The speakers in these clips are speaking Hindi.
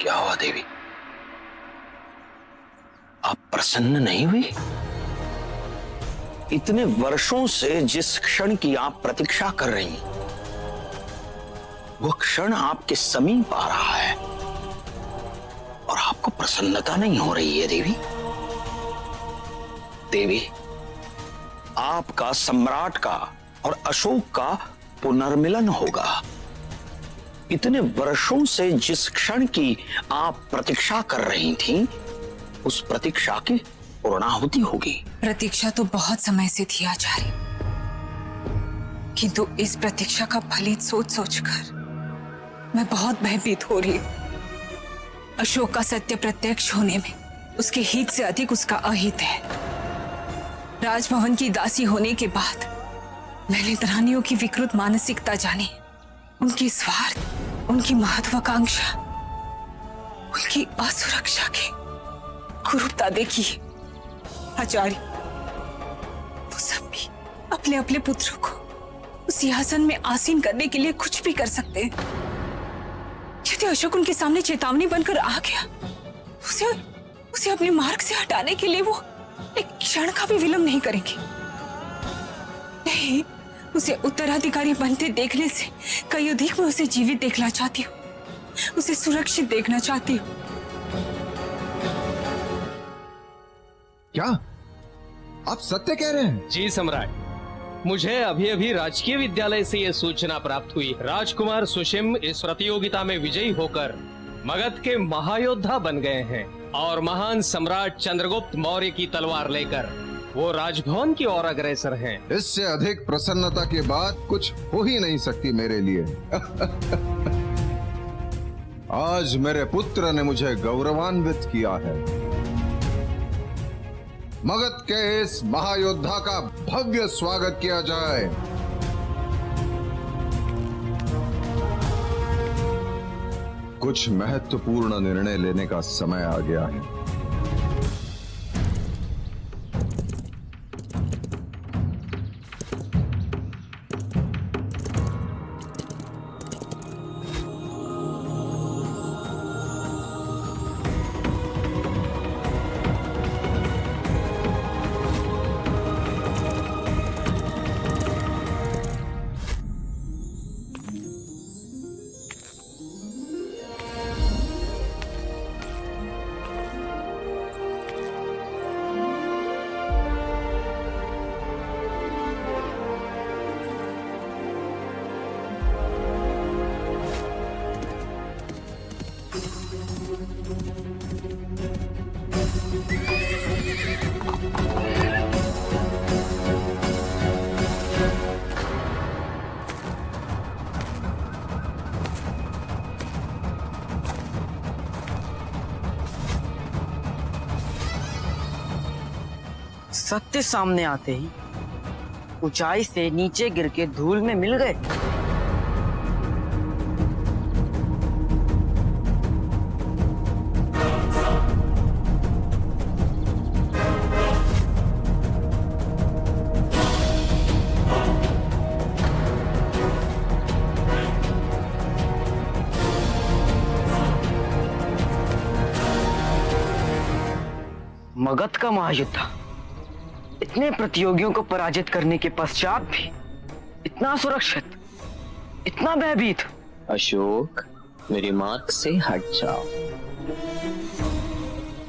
क्या हुआ देवी? आप प्रसन्न नहीं हुई? इतने वर्षों से जिस क्षण की आप प्रतीक्षा कर रही, वो क्षण आपके समीप आ रहा है और आपको प्रसन्नता नहीं हो रही है देवी। देवी, आपका सम्राट का और अशोक का पुनर्मिलन होगा। इतने वर्षों से जिस क्षण की आप प्रतीक्षा कर रही थीं, उस प्रतीक्षा की पूर्णाहुति होगी। प्रतीक्षा तो बहुत समय से थी आचार्य, किंतु इस प्रतीक्षा का फलित सोच सोचकर मैं बहुत भयभीत हो रही हूं। अशोक का सत्य प्रत्यक्ष होने में उसके हित से अधिक उसका अहित है। राजभवन की दासी होने के बाद मैंने रानियों की विकृत मानसिकता जानी, उनकी स्वार्थ, उनकी महत्वाकांक्षा, उनकी असुरक्षा की कुरूपता देखी। आचार्य, वो सब भी अपने अपने पुत्रों को उस सिंहासन में आसीन करने के लिए कुछ भी कर सकते हैं। यदि अशोक उनके सामने चेतावनी बनकर आ गया, उसे अपने मार्ग से हटाने के लिए वो एक क्षण का भी विलंब नहीं करेंगे। नहीं, उसे उत्तराधिकारी बनते देखने से कई अधिक मैं उसे जीवित देखना चाहती हूँ, उसे सुरक्षित देखना चाहती हूँ। क्या आप सत्य कह रहे हैं? जी सम्राट, मुझे अभी अभी राजकीय विद्यालय से यह सूचना प्राप्त हुई। राजकुमार सुशिम इस प्रतियोगिता में विजयी होकर मगध के महायोद्धा बन गए हैं और महान सम्राट चंद्रगुप्त मौर्य की तलवार लेकर वो राजभवन की ओर अग्रसर हैं। इससे अधिक प्रसन्नता की बात कुछ हो ही नहीं सकती मेरे लिए। आज मेरे पुत्र ने मुझे गौरवान्वित किया है। मगध के इस महायोद्धा का भव्य स्वागत किया जाए। कुछ महत्वपूर्ण निर्णय लेने का समय आ गया है। सत्य सामने आते ही ऊंचाई से नीचे गिर के धूल में मिल गए। मगध का महायुद्ध इतने प्रतियोगियों को पराजित करने के पश्चात भी इतना सुरक्षित, इतना भयभीत। अशोक, मेरी मार्ग से हट जाओ।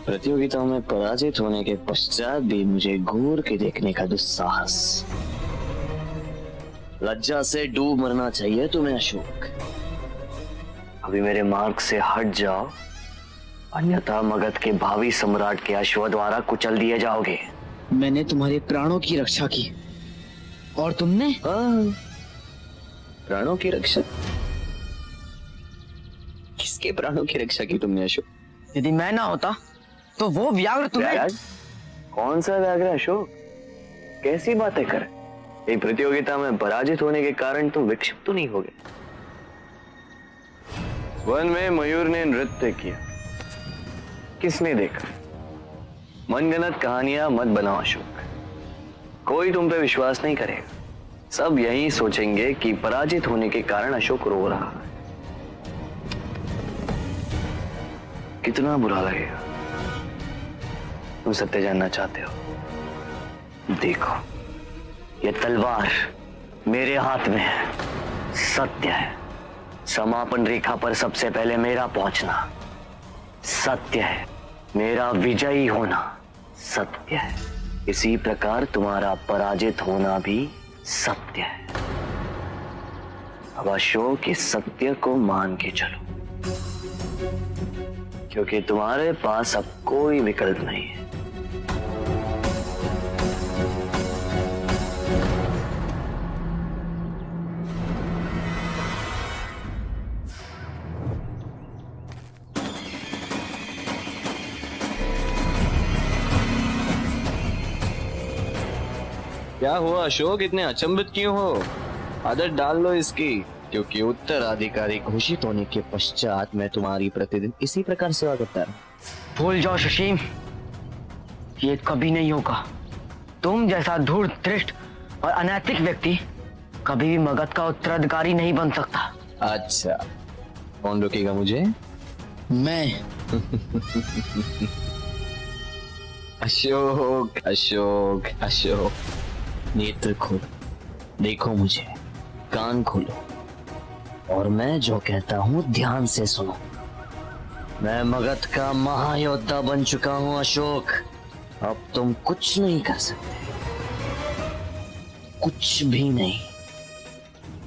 प्रतियोगिताओं में पराजित होने के पश्चात भी मुझे घूर के देखने का दुस्साहस। लज्जा से डूब मरना चाहिए तुम्हें अशोक। अभी मेरे मार्ग से हट जाओ, अन्यथा मगध के भावी सम्राट के अश्व द्वारा कुचल दिए जाओगे। मैंने तुम्हारे प्राणों की रक्षा की और तुमने? प्राणों की रक्षा? किसके प्राणों की रक्षा की तुमने अशोक? यदि मैं ना होता तो वो व्याघ्र तुम्हें। कौन सा व्याघ्र अशोक? कैसी बातें कर? एक प्रतियोगिता में पराजित होने के कारण तुम विक्षिप्त तो नहीं हो गए? वन में मयूर ने नृत्य किया, किसने देखा? मनगढ़ंत कहानियां मत बनाओ अशोक, कोई तुम पे विश्वास नहीं करेगा। सब यही सोचेंगे कि पराजित होने के कारण अशोक रो रहा है। कितना बुरा लगेगा। तुम सत्य जानना चाहते हो? देखो, ये तलवार मेरे हाथ में है, सत्य है। समापन रेखा पर सबसे पहले मेरा पहुंचना सत्य है, मेरा विजयी होना सत्य है। इसी प्रकार तुम्हारा पराजित होना भी सत्य है। अब अशोक इस सत्य को मान के चलो, क्योंकि तुम्हारे पास अब कोई विकल्प नहीं है। क्या हुआ अशोक, इतने अचंभित क्यों हो? आदत डाल लो इसकी, क्योंकि उत्तराधिकारी घोषित होने के पश्चात मैं तुम्हारी प्रतिदिन इसी प्रकार सेवा करता रहा। भूल जाओ सुशीम, ये कभी नहीं होगा। तुम जैसा धूर्त, धृष्ट और अनैतिक व्यक्ति कभी भी मगध का उत्तराधिकारी नहीं बन सकता। अच्छा, कौन रोकेगा मुझे? मैं। अशोक अशोक अशोक, नेत्र खोलो, देखो मुझे, कान खोलो, और मैं जो कहता हूं ध्यान से सुनो। मैं मगध का महायोद्धा बन चुका हूं अशोक। अब तुम कुछ नहीं कर सकते, कुछ भी नहीं।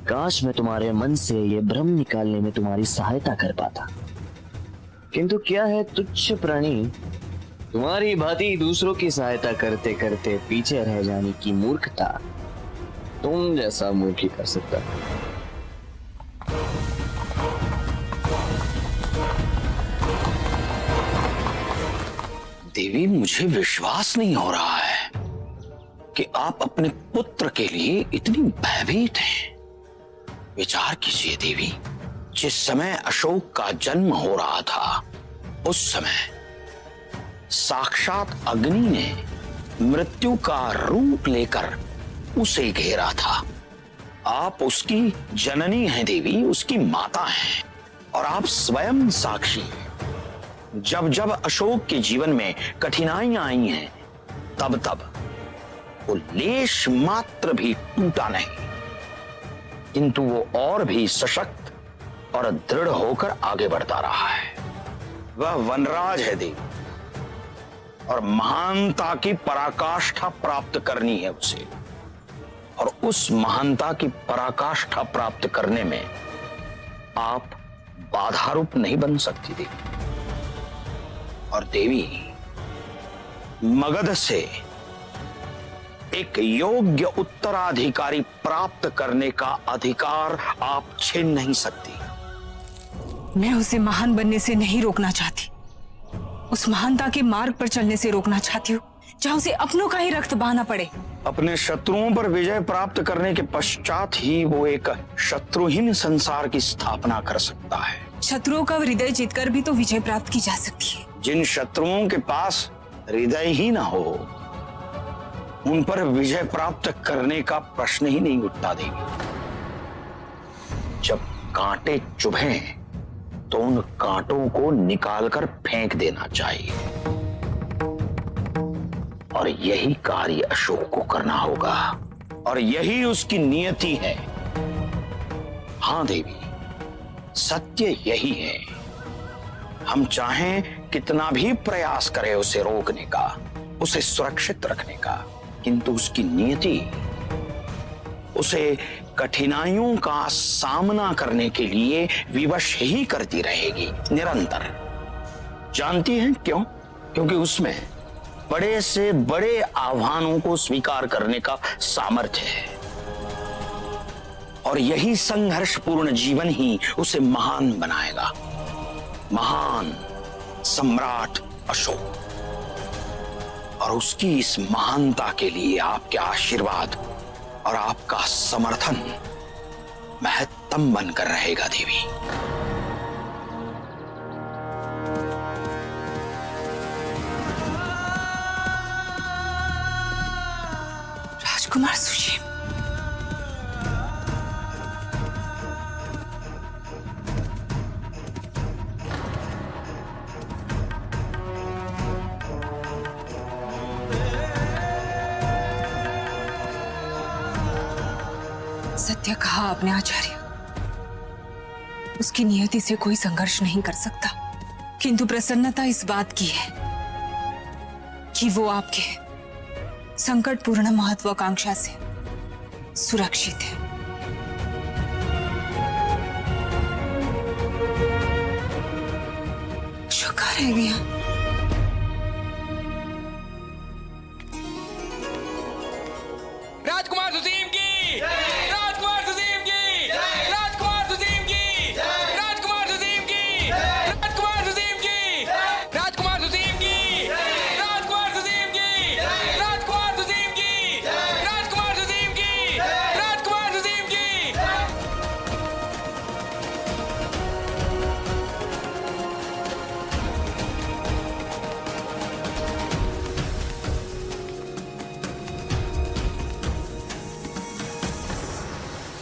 काश मैं तुम्हारे मन से ये भ्रम निकालने में तुम्हारी सहायता कर पाता, किंतु क्या है तुच्छ प्राणी, तुम्हारी भांति दूसरों की सहायता करते करते पीछे रह जाने की मूर्खता तुम जैसा मूर्ख ही कर सकता। देवी, मुझे विश्वास नहीं हो रहा है कि आप अपने पुत्र के लिए इतनी भयभीत हैं। विचार कीजिए देवी, जिस समय अशोक का जन्म हो रहा था, उस समय साक्षात अग्नि ने मृत्यु का रूप लेकर उसे घेरा था। आप उसकी जननी हैं देवी, उसकी माता हैं, और आप स्वयं साक्षी हैं। जब जब अशोक के जीवन में कठिनाइयां आई हैं, तब तब वो लेश मात्र भी टूटा नहीं, किंतु वो और भी सशक्त और दृढ़ होकर आगे बढ़ता रहा है। वह वनराज है देवी, और महानता की पराकाष्ठा प्राप्त करनी है उसे, और उस महानता की पराकाष्ठा प्राप्त करने में आप बाधारूप नहीं बन सकती देवी। और देवी, मगध से एक योग्य उत्तराधिकारी प्राप्त करने का अधिकार आप छीन नहीं सकती। मैं उसे महान बनने से नहीं रोकना चाहती, उस महानता के मार्ग पर चलने से रोकना चाहती हूँ, जहां उसे अपनों का ही रक्त बहाना पड़े। अपने शत्रुओं पर विजय प्राप्त करने के पश्चात ही वो एक शत्रुहीन संसार की स्थापना कर सकता है। शत्रुओं का हृदय जीतकर भी तो विजय प्राप्त की जा सकती है। जिन शत्रुओं के पास हृदय ही ना हो, उन पर विजय प्राप्त करने का प्रश्न ही नहीं उठता देवी। जब कांटे चुभे तो उन कांटों को निकालकर फेंक देना चाहिए, और यही कार्य अशोक को करना होगा, और यही उसकी नियति है। हां देवी, सत्य यही है। हम चाहें कितना भी प्रयास करें उसे रोकने का, उसे सुरक्षित रखने का, किंतु उसकी नियति उसे कठिनाइयों का सामना करने के लिए विवश ही करती रहेगी निरंतर। जानती हैं क्यों? क्योंकि उसमें बड़े से बड़े आह्वानों को स्वीकार करने का सामर्थ्य है, और यही संघर्षपूर्ण जीवन ही उसे महान बनाएगा। महान सम्राट अशोक, और उसकी इस महानता के लिए आपके आशीर्वाद और आपका समर्थन महत्तम बनकर रहेगा देवी। राजकुमार सुशीम, सत्य कहा आपने आचार्य, उसकी नियति से कोई संघर्ष नहीं कर सकता, किंतु प्रसन्नता इस बात की है कि वो आपके संकटपूर्ण महत्वाकांक्षा से सुरक्षित है। शुक्र रह गया। राजकुमार सुसीम की, राजकुमार सुसीम की, राजकुमार सुसीम की, राजकुमार सुसीम की, राजकुमार सुसीम की, राजकुमार सुसीम की, राजकुमार सुसीम की, राजकुमार सुसीम की, राजकुमार सुसीम की, राजकुमार सुसीम की।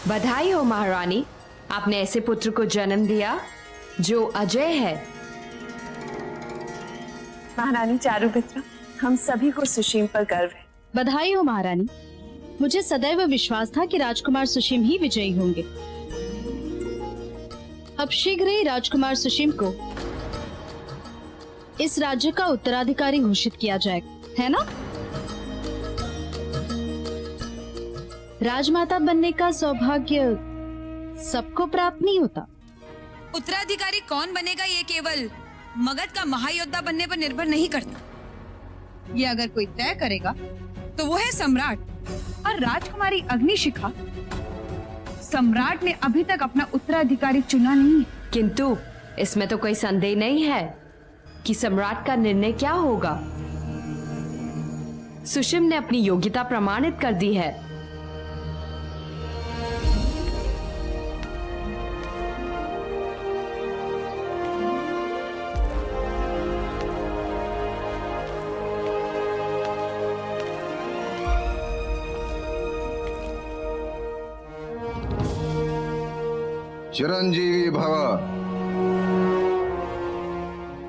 बधाई हो महारानी, आपने ऐसे पुत्र को जन्म दिया जो अजय है। महारानी चारुमित्रा, हम सभी को सुशीम पर गर्व है। बधाई हो महारानी, मुझे सदैव विश्वास था कि राजकुमार सुशीम ही विजयी होंगे। अब शीघ्र ही राजकुमार सुशीम को इस राज्य का उत्तराधिकारी घोषित किया जाएगा, है ना? राजमाता बनने का सौभाग्य सबको प्राप्त नहीं होता। उत्तराधिकारी कौन बनेगा ये केवल मगध का महायोद्धा बनने पर निर्भर नहीं करता। ये अगर कोई तय करेगा तो वो है सम्राट। और राजकुमारी अग्निशिखा, सम्राट ने अभी तक अपना उत्तराधिकारी चुना नहीं है। किंतु इसमें तो कोई संदेह नहीं है कि सम्राट का निर्णय क्या होगा। सुशीम ने अपनी योग्यता प्रमाणित कर दी है। चिरंजीवी भव,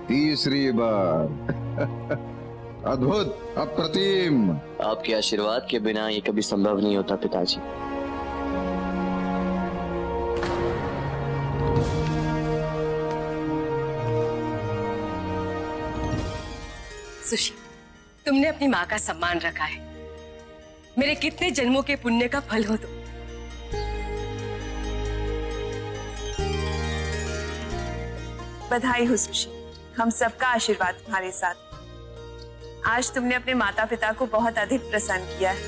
तीसरी बार। अद्भुत, अप्रतिम। आपके आशीर्वाद के बिना ये कभी संभव नहीं होता पिताजी। सुशीम, तुमने अपनी माँ का सम्मान रखा है। मेरे कितने जन्मों के पुण्य का फल हो तुम। बधाई हो सुशीम, हम सबका आशीर्वाद तुम्हारे साथ। आज तुमने अपने माता पिता को बहुत अधिक प्रसन्न किया है।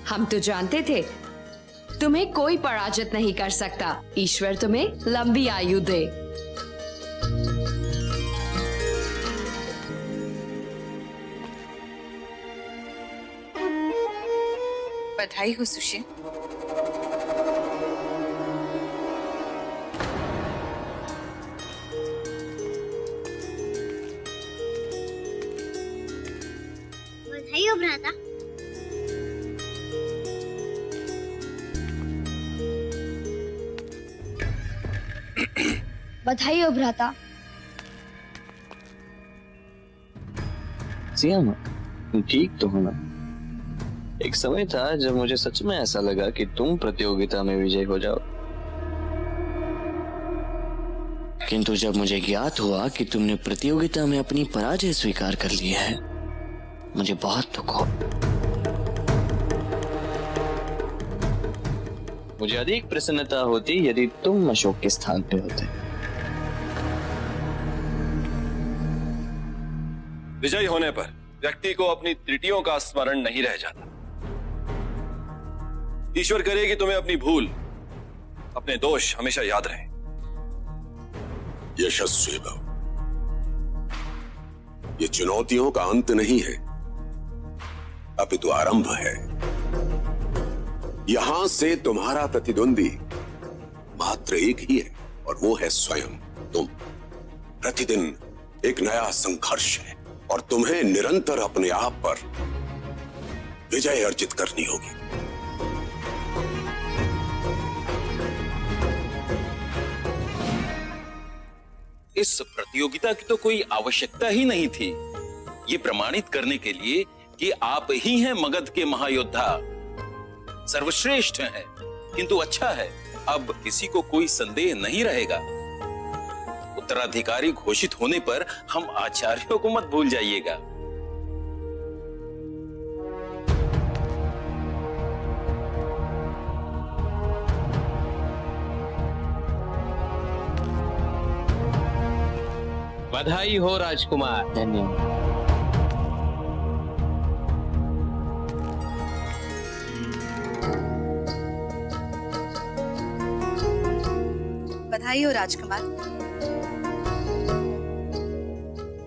हम तो जानते थे तुम्हें कोई पराजित नहीं कर सकता। ईश्वर तुम्हें लंबी आयु दे। बधाई हो सुशील। बधाई हो भ्राता। बधाई हो भ्राता। सियामा, तुम ठीक तो हो ना? एक समय था जब मुझे सच में ऐसा लगा कि तुम प्रतियोगिता में विजयी हो जाओ, किंतु जब मुझे ज्ञात हुआ कि तुमने प्रतियोगिता में अपनी पराजय स्वीकार कर ली है, मुझे बहुत दुख हो। मुझे अधिक प्रसन्नता होती यदि तुम अशोक के स्थान पे होते। विजयी होने पर व्यक्ति को अपनी त्रुटियों का स्मरण नहीं रह जाता। ईश्वर करे कि तुम्हें अपनी भूल, अपने दोष हमेशा याद रहें। यशस्वी भव। ये चुनौतियों का अंत नहीं है, अपितु आरंभ है। यहां से तुम्हारा प्रतिद्वंदी मात्र एक ही है, और वो है स्वयं तुम। प्रतिदिन एक नया संघर्ष है, और तुम्हें निरंतर अपने आप पर विजय अर्जित करनी होगी। इस प्रतियोगिता की तो कोई आवश्यकता ही नहीं थी। ये प्रमाणित करने के लिए कि आप ही हैं मगध के महायोद्धा, सर्वश्रेष्ठ हैं। किंतु अच्छा है, अब किसी को कोई संदेह नहीं रहेगा। उत्तराधिकारी घोषित होने पर हम आचार्यों को मत भूल जाइएगा। बधाई हो राजकुमार। धन्यवाद। बधाई हो राजकुमार।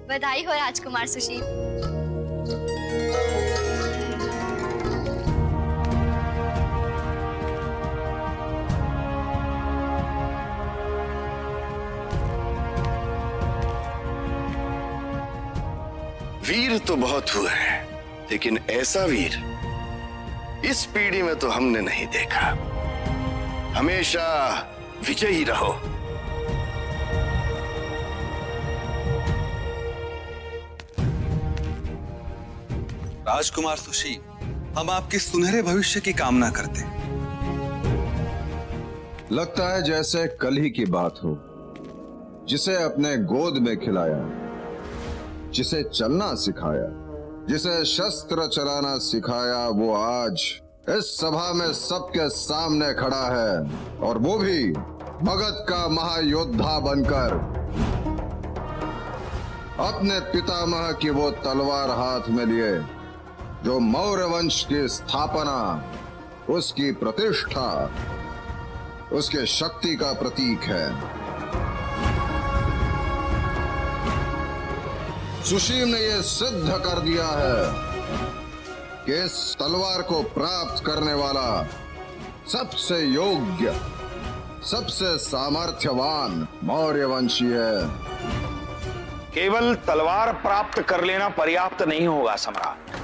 बधाई हो राजकुमार सुशील। वीर तो बहुत हुए हैं, लेकिन ऐसा वीर इस पीढ़ी में तो हमने नहीं देखा। हमेशा विजयी रहो। राजकुमार सुशील, हम आपके सुनहरे भविष्य की कामना करते हैं। लगता है जैसे कल ही की बात हो। जिसे अपने गोद में खिलाया, जिसे चलना सिखाया, जिसे शस्त्र चलाना सिखाया, वो आज इस सभा में सबके सामने खड़ा है, और वो भी मगध का महायोद्धा बनकर। अपने पितामह की वो तलवार हाथ में लिए जो मौर्य वंश की स्थापना, उसकी प्रतिष्ठा, उसके शक्ति का प्रतीक है। सुशील ने यह सिद्ध कर दिया है कि इस तलवार को प्राप्त करने वाला सबसे योग्य, सबसे सामर्थ्यवान मौर्य वंशी है। केवल तलवार प्राप्त कर लेना पर्याप्त नहीं होगा सम्राट।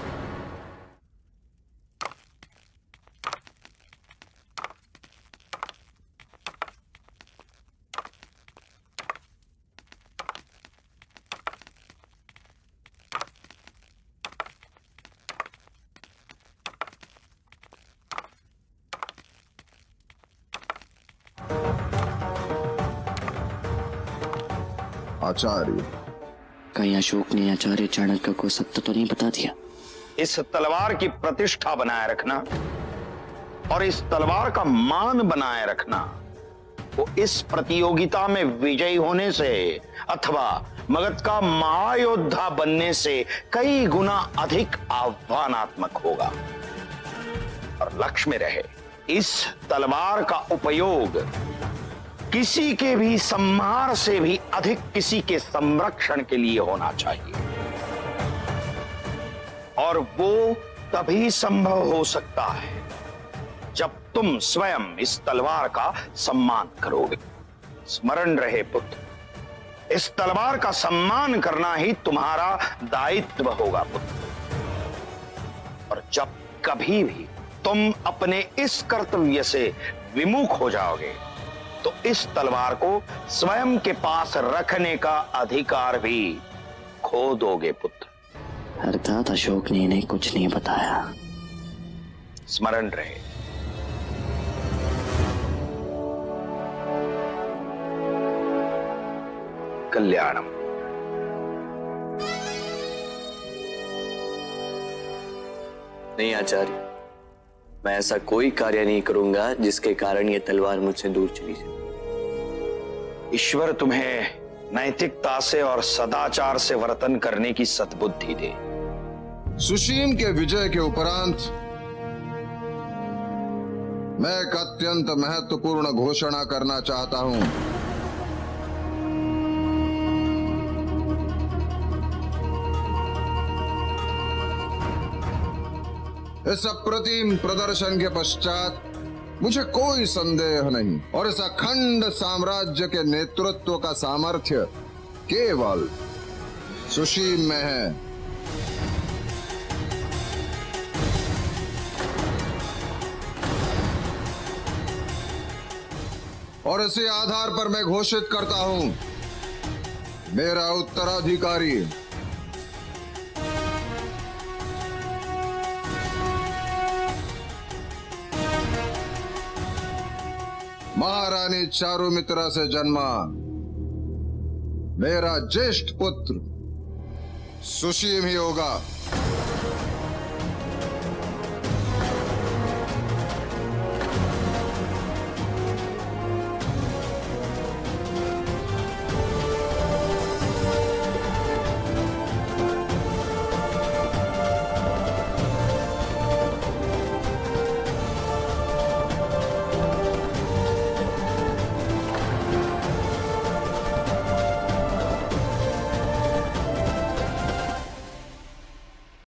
आचार्य, कहीं अशोक ने आचार्य चाणक्य को सत्य तो नहीं बता दिया? इस तलवार की प्रतिष्ठा बनाए रखना और इस तलवार का मान बनाए रखना, वो इस प्रतियोगिता में विजयी होने से अथवा मगध का महायोद्धा बनने से कई गुना अधिक आह्वानात्मक होगा। और लक्ष्य में रहे, इस तलवार का उपयोग किसी के भी संहार से भी अधिक किसी के संरक्षण के लिए होना चाहिए, और वो तभी संभव हो सकता है जब तुम स्वयं इस तलवार का सम्मान करोगे। स्मरण रहे पुत्र, इस तलवार का सम्मान करना ही तुम्हारा दायित्व होगा पुत्र। और जब कभी भी तुम अपने इस कर्तव्य से विमुख हो जाओगे तो इस तलवार को स्वयं के पास रखने का अधिकार भी खो दोगे पुत्र। अर्थात अशोक ने इन्हें कुछ नहीं बताया। स्मरण रहे। कल्याणम। नहीं आचार्य, मैं ऐसा कोई कार्य नहीं करूंगा जिसके कारण ये तलवार मुझसे दूर चली जाए। ईश्वर तुम्हें नैतिकता से और सदाचार से वर्तन करने की सद्बुद्धि दे। सुशील के विजय के उपरांत मैं एक अत्यंत महत्वपूर्ण घोषणा करना चाहता हूं। इस अप्रतिम प्रदर्शन के पश्चात मुझे कोई संदेह नहीं, और इस अखंड साम्राज्य के नेतृत्व का सामर्थ्य केवल सुशील में है। और इसी आधार पर मैं घोषित करता हूं, मेरा उत्तराधिकारी महारानी चारुमित्रा से जन्मा मेरा ज्येष्ठ पुत्र सुशीम ही होगा।